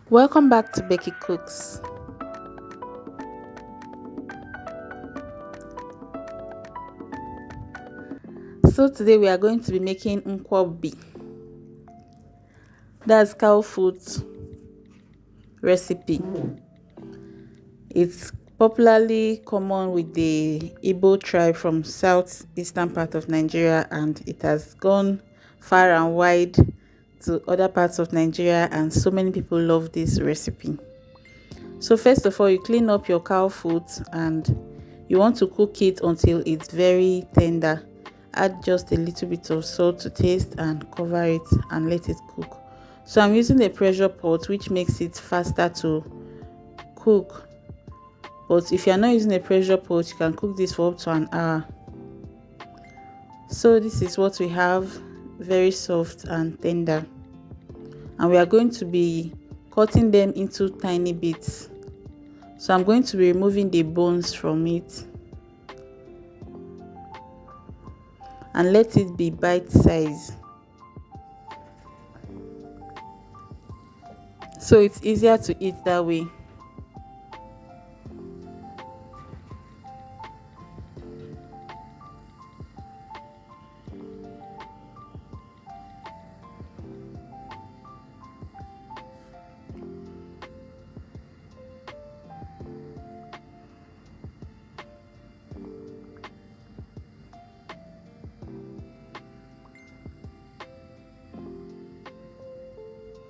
Welcome back to Becky Cooks. So today we are going to be making Nkwobi. That's cow food recipe. It's popularly common with the Igbo tribe from southeastern part of Nigeria, and it has gone far and wide to other parts of Nigeria, and so many people love this recipe. So first of all, you clean up your cow foot and you want to cook it until it's very tender. Add just a little bit of salt to taste and cover it and let it cook. So I'm using a pressure pot, which makes it faster to cook. But if you're not using a pressure pot, you can cook this for up to an hour. So this is what we have, very soft and tender. And we are going to be cutting them into tiny bits. So I'm going to be removing the bones from it and let it be bite size, so it's easier to eat that way.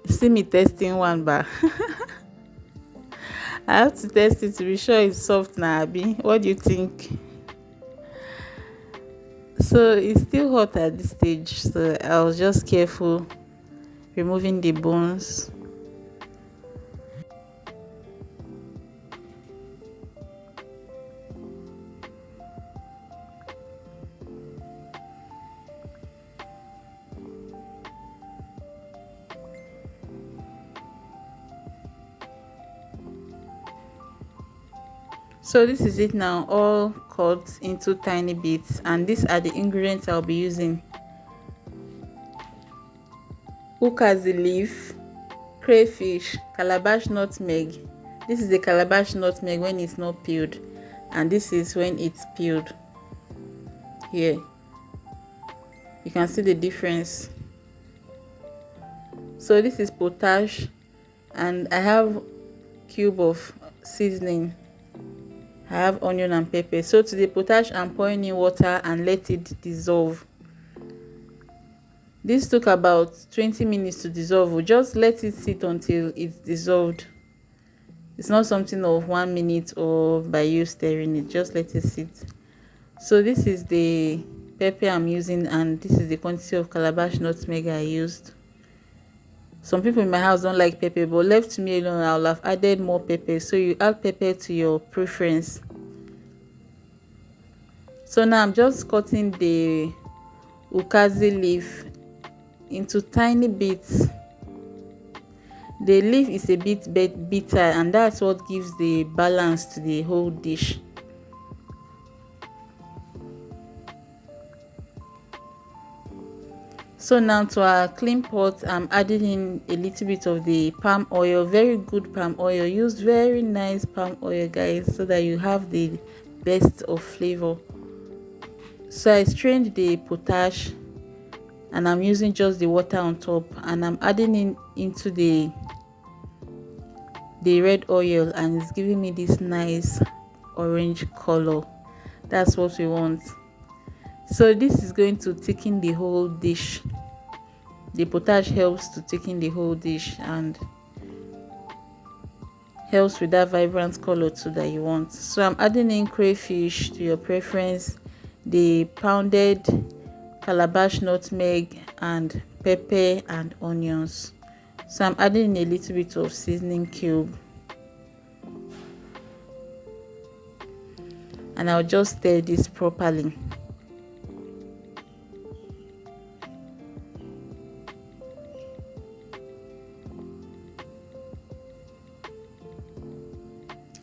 See me testing one bar. I have to test it to be sure it's soft now, Abby. What do you think? So it's still hot at this stage, so I was just careful removing the bones. So this is it now, all cut into tiny bits, and these are the ingredients I'll be using: ukazi leaf, crayfish, calabash nutmeg. This is the calabash nutmeg when it's not peeled, and this is when it's peeled. Here you can see the difference. So this is potash, and I have cube of seasoning. I have onion and pepper. So to the potash, I'm pouring in water and let it dissolve. This took about 20 minutes to dissolve. We'll just let it sit until it's dissolved. It's not something of 1 minute or by you stirring it, just let it sit. So this is the pepper I'm using, and this is the quantity of calabash nutmeg I used. Some people in my house don't like pepper, but left to me alone, I'll have added more pepper. So you add pepper to your preference. So now I'm just cutting the ukazi leaf into tiny bits. The leaf is a bit bitter, and that's what gives the balance to the whole dish. So now to our clean pot, I'm adding in a little bit of the palm oil, very good palm oil. Use very nice palm oil, guys, so that you have the best of flavor. So I strained the potash, and I'm using just the water on top, and I'm adding into the red oil, and it's giving me this nice orange color. That's what we want. So this is going to thicken the whole dish. The potash helps to thicken the whole dish and helps with that vibrant color too that you want. So I'm adding in crayfish to your preference, the pounded calabash nutmeg, and pepper and onions. So I'm adding in a little bit of seasoning cube, and I'll just stir this properly.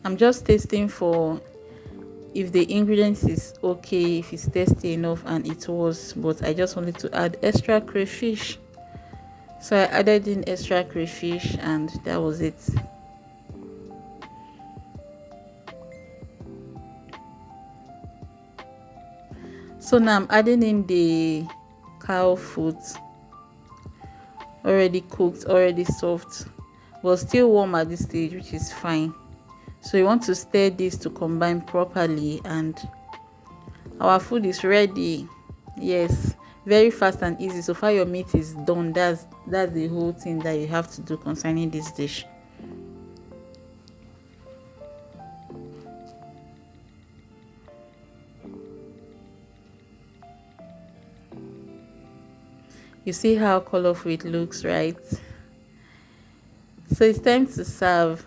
I'm just tasting for if the ingredients is okay, if it's tasty enough, and it was, but I just wanted to add extra crayfish. So I added in extra crayfish and that was it. So now I'm adding in the cow foot, already cooked, already soft, but still warm at this stage, which is fine. So you want to stir this to combine properly and our food is ready. Yes, very fast and easy. So far your meat is done. That's the whole thing that you have to do concerning this dish. You see how colorful it looks, right? So it's time to serve.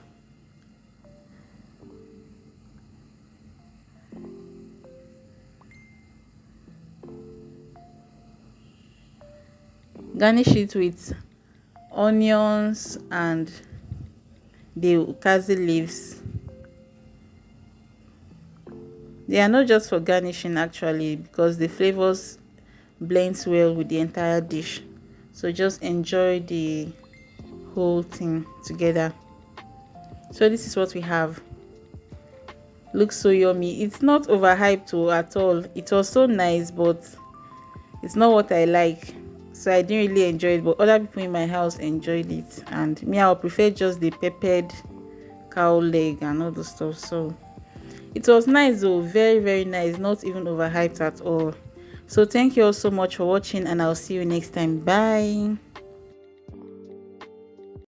Garnish it with onions and the ukazi leaves. They are not just for garnishing actually, because the flavors blends well with the entire dish. So just enjoy the whole thing together. So this is what we have. Looks so yummy. It's not overhyped at all. It was so nice, but it's not what I like. So I didn't really enjoy it, but other people in my house enjoyed it. And me, I would prefer just the peppered cow leg and all the stuff. So it was nice though, very very nice, not even overhyped at all. So thank you all so much for watching and I'll see you next time. Bye.